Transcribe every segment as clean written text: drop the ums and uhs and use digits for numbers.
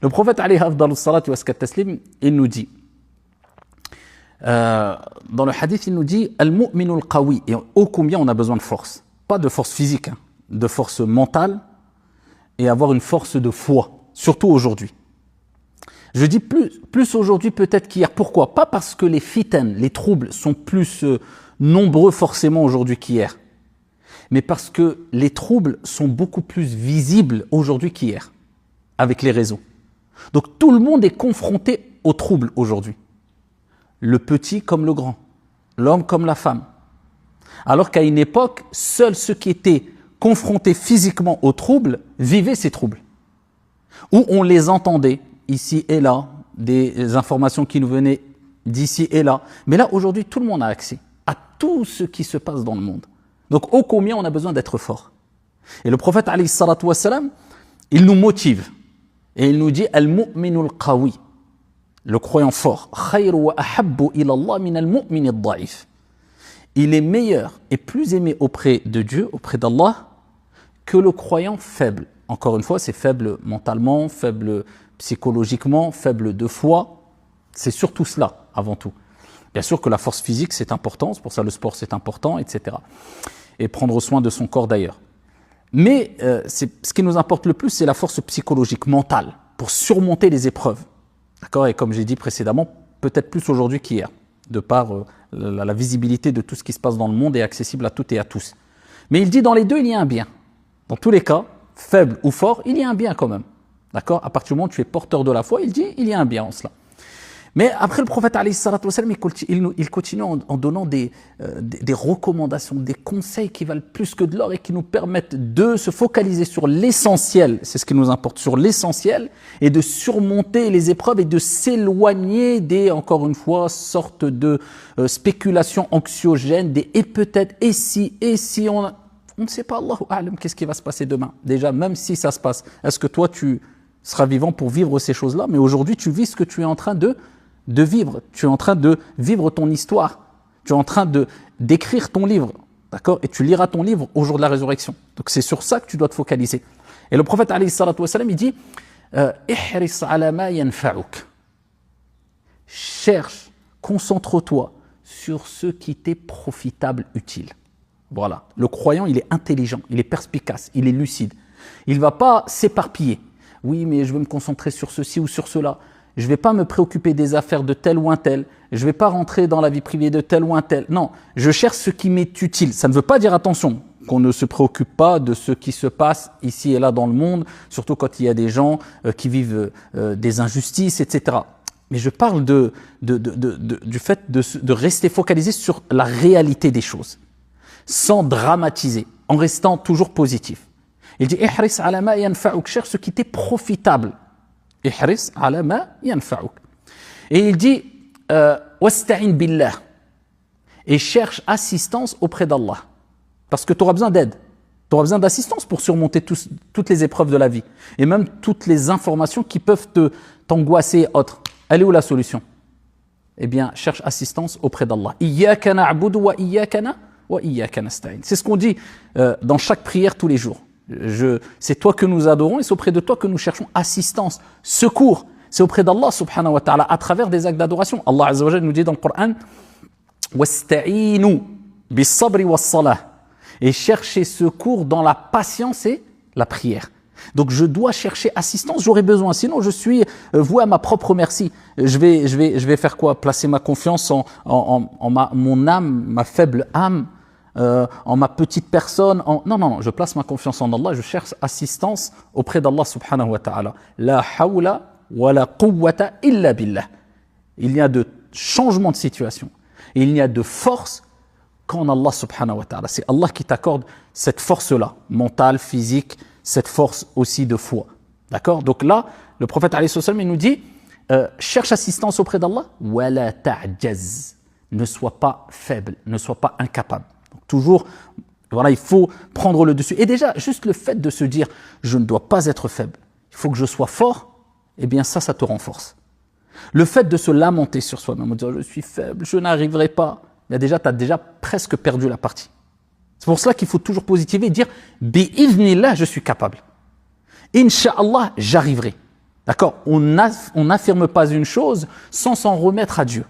Le prophète alayhi afdalus salatu wa askat taslim, il nous dit, dans le hadith, il nous dit Al-mu'minul qawi. Et ô combien on a besoin de force. Pas de force physique, hein, de force mentale et avoir une force de foi, surtout aujourd'hui. Je dis plus aujourd'hui peut-être qu'hier. Pourquoi? Pas parce que les fitan, les troubles sont plus nombreux forcément aujourd'hui qu'hier, mais parce que les troubles sont beaucoup plus visibles aujourd'hui qu'hier avec les réseaux. Donc tout le monde est confronté aux troubles aujourd'hui. Le petit comme le grand, l'homme comme la femme. Alors qu'à une époque, seuls ceux qui étaient confrontés physiquement aux troubles vivaient ces troubles. Ou on les entendait ici et là, des informations qui nous venaient d'ici et là. Mais là, aujourd'hui, tout le monde a accès à tout ce qui se passe dans le monde. Donc, ô combien on a besoin d'être fort. Et le prophète, alayhi salatu wassalam, il nous motive. Et il nous dit, Al-mu'minul qawi. Le croyant fort. Khayru wa ahabbu ila Allah min al-mu'min ad-da'if. Il est meilleur et plus aimé auprès de Dieu, auprès d'Allah, que le croyant faible. Encore une fois, c'est faible mentalement, faible psychologiquement, faible de foi. C'est surtout cela, avant tout. Bien sûr que la force physique, c'est important. C'est pour ça le sport, c'est important, etc. Et prendre soin de son corps d'ailleurs. Mais ce qui nous importe le plus, c'est la force psychologique, mentale, pour surmonter les épreuves. D'accord? Et comme j'ai dit précédemment, peut-être plus aujourd'hui qu'hier, de par la visibilité de tout ce qui se passe dans le monde est accessible à toutes et à tous. Mais il dit dans les deux, il y a un bien. Dans tous les cas, faible ou fort, il y a un bien quand même. D'accord? À partir du moment où tu es porteur de la foi, il dit il y a un bien en cela. Mais après le prophète alayhi salatu wassalam, il continue en donnant des recommandations, des conseils qui valent plus que de l'or et qui nous permettent de se focaliser sur l'essentiel, c'est ce qui nous importe, sur l'essentiel, et de surmonter les épreuves et de s'éloigner des, encore une fois, sortes de spéculations anxiogènes, des et peut-être, et si on ne sait pas, Allahu a'lam, qu'est-ce qui va se passer demain. Déjà, même si ça se passe, est-ce que toi tu seras vivant pour vivre ces choses-là? Mais aujourd'hui, tu vis ce que tu es en train de vivre. Tu es en train de vivre ton histoire. Tu es en train d'écrire ton livre. D'accord? Et tu liras ton livre au jour de la résurrection. Donc c'est sur ça que tu dois te focaliser. Et le prophète alayhi salatu wassalam, il dit ihris ala ma yanfa'uk. Cherche, concentre-toi sur ce qui t'est profitable, utile. Voilà. Le croyant, il est intelligent, il est perspicace, il est lucide. Il ne va pas s'éparpiller. Oui, mais je veux me concentrer sur ceci ou sur cela. Je ne vais pas me préoccuper des affaires de tel ou un tel. Je ne vais pas rentrer dans la vie privée de tel ou un tel. Non, je cherche ce qui m'est utile. Ça ne veut pas dire, attention, qu'on ne se préoccupe pas de ce qui se passe ici et là dans le monde, surtout quand il y a des gens qui vivent des injustices, etc. Mais je parle du fait de rester focalisé sur la réalité des choses, sans dramatiser, en restant toujours positif. Il dit ihris ala ma yanfa'uk, cherche ce qui t'est profitable. Ihris ala ma yanfa'uk. Et il dit wasta'in billah, et cherche assistance auprès d'Allah, parce que tu auras besoin d'aide, tu auras besoin d'assistance pour surmonter toutes les épreuves de la vie et même toutes les informations qui peuvent t'angoisser et autres. Elle est où la solution? Eh bien, cherche assistance auprès d'Allah. Iyyaka na'budu wa iyyaka nasta'in. C'est ce qu'on dit dans chaque prière tous les jours. C'est toi que nous adorons et c'est auprès de toi que nous cherchons assistance, secours. C'est auprès d'Allah subhanahu wa ta'ala à travers des actes d'adoration. Allah azza wa jalla nous dit dans le Coran wasta'inu bis-sabri was-salah, et chercher secours dans la patience et la prière. Donc je dois chercher assistance, j'aurai besoin, sinon je suis voué à ma propre merci. Je vais faire quoi? Placer ma confiance en mon âme, ma faible âme, en ma petite personne. Non, je place ma confiance en Allah, je cherche assistance auprès d'Allah subhanahu wa ta'ala. La hawla wa la quwwata illa billah. Il y a de changement de situation, et il n'y a de force qu'en Allah subhanahu wa ta'ala. C'est Allah qui t'accorde cette force-là, mentale, physique, cette force aussi de foi. D'accord? Donc là, le prophète alayhi salam, il nous dit cherche assistance auprès d'Allah, wa la ta'jaz. Ne sois pas faible, ne sois pas incapable. Donc toujours, voilà, il faut prendre le dessus. Et déjà, juste le fait de se dire je ne dois pas être faible, il faut que je sois fort, eh bien ça te renforce. Le fait de se lamenter sur soi-même, de dire je suis faible, je n'arriverai pas, tu as déjà presque perdu la partie. C'est pour cela qu'il faut toujours positiver et dire bi'idhnillah, je suis capable. Inch'Allah, j'arriverai. D'accord? On n'affirme pas une chose sans s'en remettre à Dieu.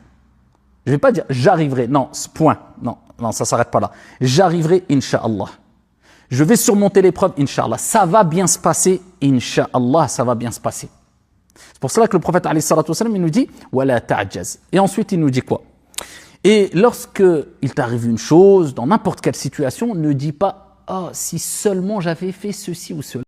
Je ne vais pas dire j'arriverai, non, point. Non, ça ne s'arrête pas là. J'arriverai, Inch'Allah. Je vais surmonter l'épreuve, Inch'Allah. Ça va bien se passer, Inch'Allah, ça va bien se passer. C'est pour cela que le prophète, alayhi salatu wassalam, il nous dit Wala ta'jaz. Et ensuite, il nous dit quoi? Et lorsqu'il t'arrive une chose, dans n'importe quelle situation, ne dis pas ah, si seulement j'avais fait ceci ou cela.